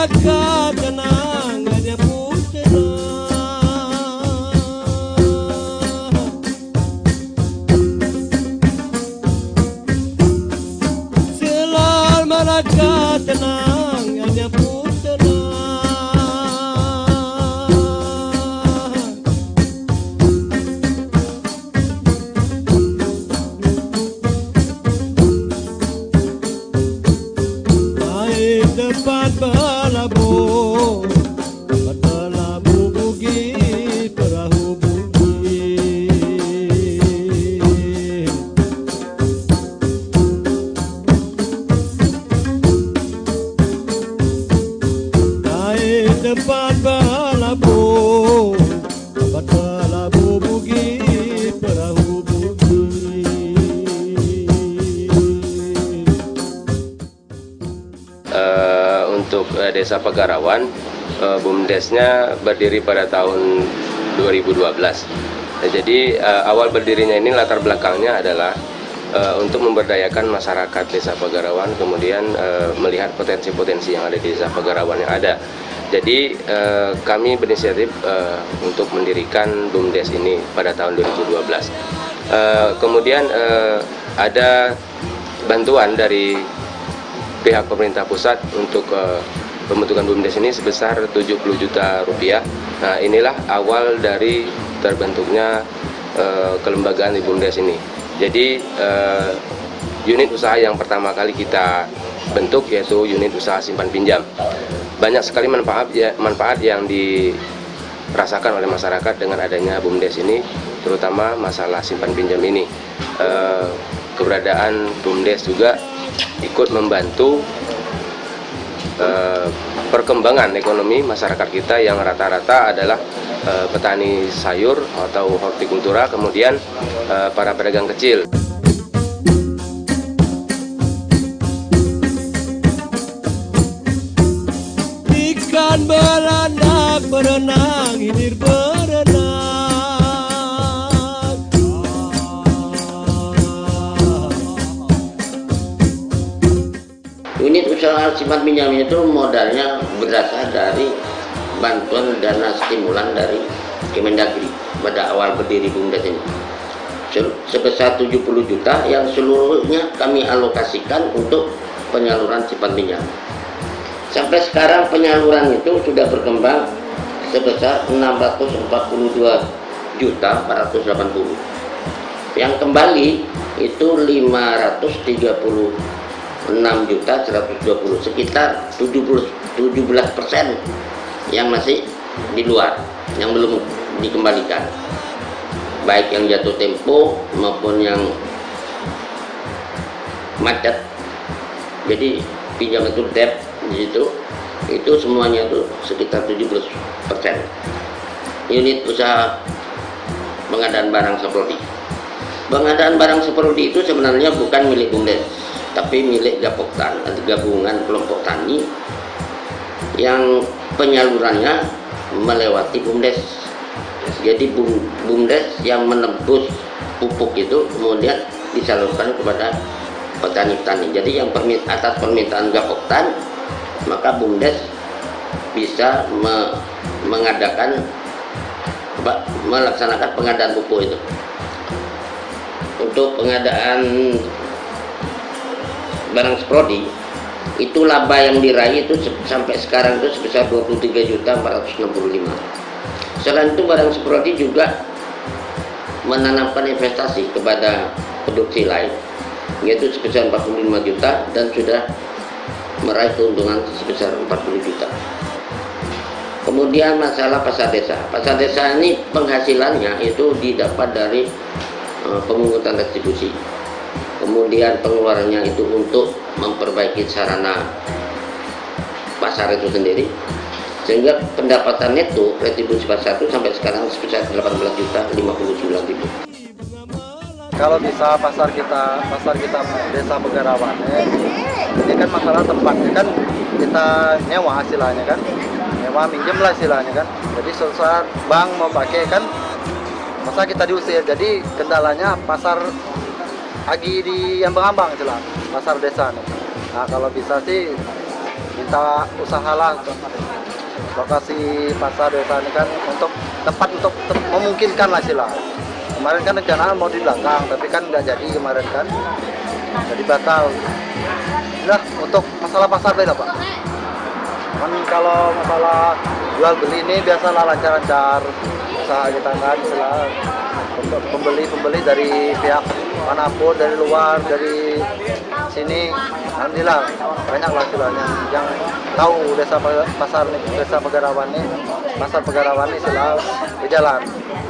malaka tenang ada pun tenang. Selal malaka tenang ada pun tenang. Naik depan berlabuh, berlabuh bukit, perahu bukit. Naik depan berlabuh, berlabuh bukit, perahu bukit. Untuk Desa Pegarawan, BUMDesnya berdiri pada tahun 2012. Jadi awal berdirinya ini latar belakangnya adalah untuk memberdayakan masyarakat Desa Pegarawan, kemudian melihat potensi-potensi yang ada di Desa Pegarawan yang ada. Jadi kami berinisiatif untuk mendirikan BUMDes ini pada tahun 2012. Kemudian ada bantuan dari pihak pemerintah pusat untuk pembentukan BUMDes ini sebesar 70 juta rupiah. Nah, inilah awal dari terbentuknya kelembagaan di BUMDes ini. Jadi unit usaha yang pertama kali kita bentuk yaitu unit usaha simpan pinjam. Banyak sekali manfaat yang dirasakan oleh masyarakat dengan adanya BUMDes ini, terutama masalah simpan pinjam ini. Keberadaan BUMDes juga ikut membantu perkembangan ekonomi masyarakat kita yang rata-rata adalah petani sayur atau hortikultura, kemudian para pedagang kecil. Ikan beranak berenang, hilir berenang. Unit usaha simpan pinjam itu modalnya berasal dari bantuan dana stimulan dari Kemendagri pada awal berdiri BUMDes ini sebesar 70 juta yang seluruhnya kami alokasikan untuk penyaluran simpan pinjam. Sampai sekarang penyaluran itu sudah berkembang sebesar 642 juta 480. Yang kembali itu 536 juta 120, sekitar 17% yang masih di luar, yang belum dikembalikan, baik yang jatuh tempo maupun yang macet. Jadi pinjam itu debt di situ, itu semuanya itu sekitar 17%. Unit usaha pengadaan barang seperti pengadaan barang seperti itu sebenarnya bukan milik BUMDes, tapi milik Gapoktan, gabungan kelompok tani yang penyalurannya melewati BUMDes. Jadi BUMDes yang menebus pupuk itu kemudian disalurkan kepada petani-petani. Jadi yang atas permintaan Gapoktan, maka BUMDes bisa melaksanakan pengadaan pupuk itu. Untuk pengadaan barang seprodi itu laba yang diraih itu sampai sekarang itu sebesar 23.465. Selain itu barang seprodi juga menanamkan investasi kepada produksi lain yaitu sebesar 45 juta dan sudah meraih keuntungan sebesar 40 juta. Kemudian masalah pasar desa. Pasar desa ini penghasilannya itu didapat dari pemungutan retribusi. Kemudian pengeluarannya itu untuk memperbaiki sarana pasar itu sendiri, sehingga pendapatan neto retribusi pasar itu sampai sekarang sebesar 18.059.000. Kalau bisa pasar kita Desa Pegarawan ini kan masalah tempatnya kan kita nyewa istilahnya kan, nyewa minjem lah istilahnya kan. Jadi saat bank mau pakai kan masa kita diusir. Jadi kendalanya pasar lagi di yang Ambang istilah pasar desa nih. Nah kalau bisa sih minta usahalah lokasi pasar desa ini kan untuk tempat untuk memungkinkan lah sila. Kemarin kan rencana mau di belakang, tapi kan nggak jadi kemarin kan, jadi batal. Nah, untuk masalah pasar beda Pak. Cuman kalau masalah jual beli ini biasalah lancar-lancar usaha kita kan, selalu untuk pembeli dari pihak manapun, dari luar, dari sini, alhamdulillah banyak lah istilahnya yang tahu desa Pegarawan ini, pasar Pegarawan ini selalu berjalan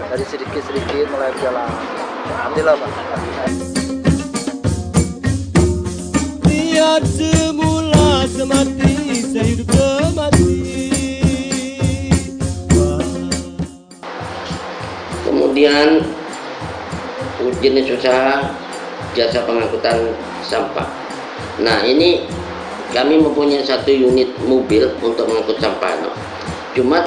dari sedikit mulai berjalan, alhamdulillah Pak. Niat semula semati, saya hidup semati. Kemudian jenis usaha jasa pengangkutan sampah. Nah, ini kami mempunyai satu unit mobil untuk mengangkut sampah. Cuma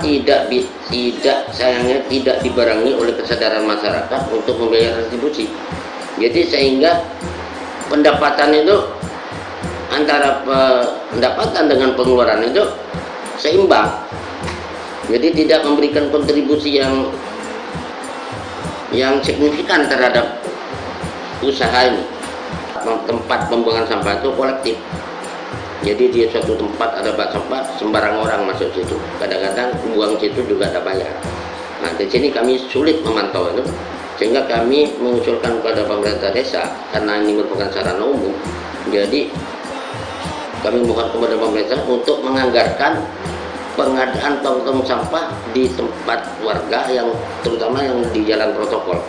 sayangnya tidak dibarengi oleh kesadaran masyarakat untuk membayar retribusi. Jadi sehingga pendapatan itu antara pendapatan dengan pengeluaran itu seimbang. Jadi tidak memberikan kontribusi yang signifikan terhadap usaha ini. Tempat pembuangan sampah itu kolektif. Jadi di suatu tempat ada bak sampah, sembarang orang masuk situ. Kadang-kadang buang situ juga ada bayar. Nah, di sini kami sulit memantau itu, sehingga kami mengusulkan kepada pemerintah desa karena ini merupakan sarana umum. Jadi kami mohon kepada pemerintah untuk menganggarkan pengadaan tong-tong sampah di tempat warga, yang terutama yang di jalan protokol.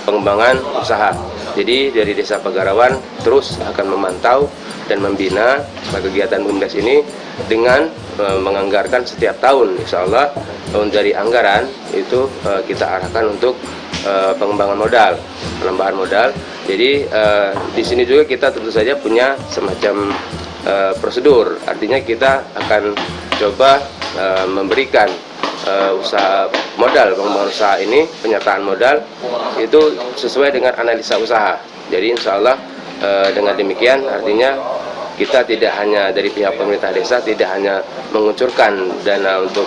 Pengembangan usaha. Jadi dari Desa Pegarawan terus akan memantau dan membina kegiatan BUMDes ini dengan menganggarkan setiap tahun, insya Allah dari anggaran itu kita arahkan untuk pengembangan modal, penambahan modal. Jadi di sini juga kita tentu saja punya semacam prosedur, artinya kita akan coba memberikan usaha modal, pengembangan usaha ini, penyertaan modal itu sesuai dengan analisa usaha. Jadi insya Allah dengan demikian artinya kita tidak hanya dari pihak pemerintah desa tidak hanya mengucurkan dana untuk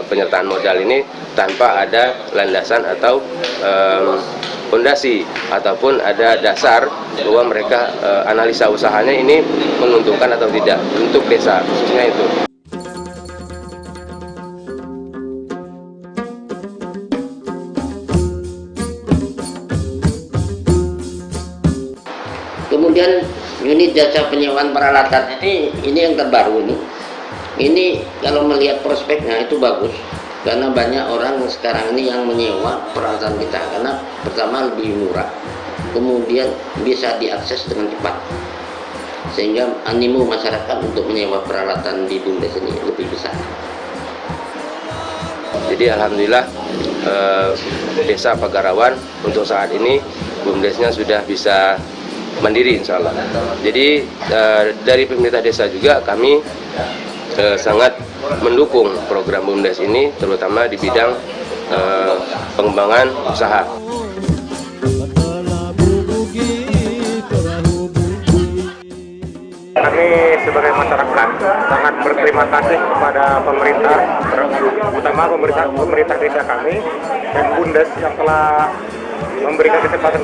penyertaan modal ini tanpa ada landasan atau fondasi ataupun ada dasar bahwa mereka analisa usahanya ini menguntungkan atau tidak untuk desa, khususnya itu. Kemudian unit jasa penyewaan peralatan ini yang terbaru ini. Ini kalau melihat prospeknya itu bagus, karena banyak orang sekarang ini yang menyewa peralatan kita, karena pertama lebih murah, kemudian bisa diakses dengan cepat, sehingga animo masyarakat untuk menyewa peralatan di BUMDes ini lebih besar. Jadi alhamdulillah Desa Pegarawan untuk saat ini BUMDesnya sudah bisa mandiri insya Allah. Jadi dari pemerintah desa juga kami sangat mendukung program BUMDes ini, terutama di bidang pengembangan usaha. Kami sebagai masyarakat sangat berterima kasih kepada pemerintah, terutama pemerintah desa kami dan BUMDes yang telah memberikan kesempatan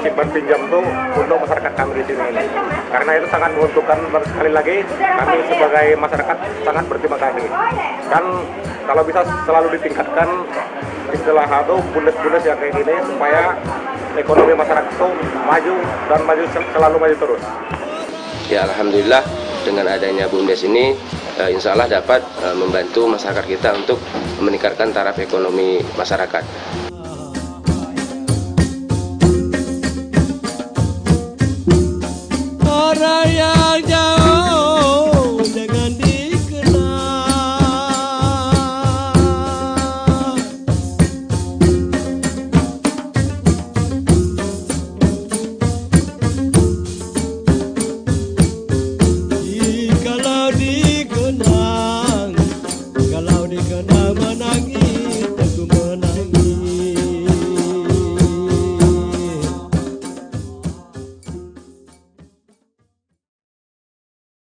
simpan pinjam itu untuk masyarakat kami di sini. Karena itu sangat menguntungkan. Sekali lagi kami sebagai masyarakat sangat berterima kasih. Kan kalau bisa selalu ditingkatkan istilah itu BUMDes yang kayak gini supaya ekonomi masyarakat itu maju dan selalu maju terus. Ya alhamdulillah dengan adanya BUMDes ini insya Allah dapat membantu masyarakat kita untuk meningkatkan taraf ekonomi masyarakat.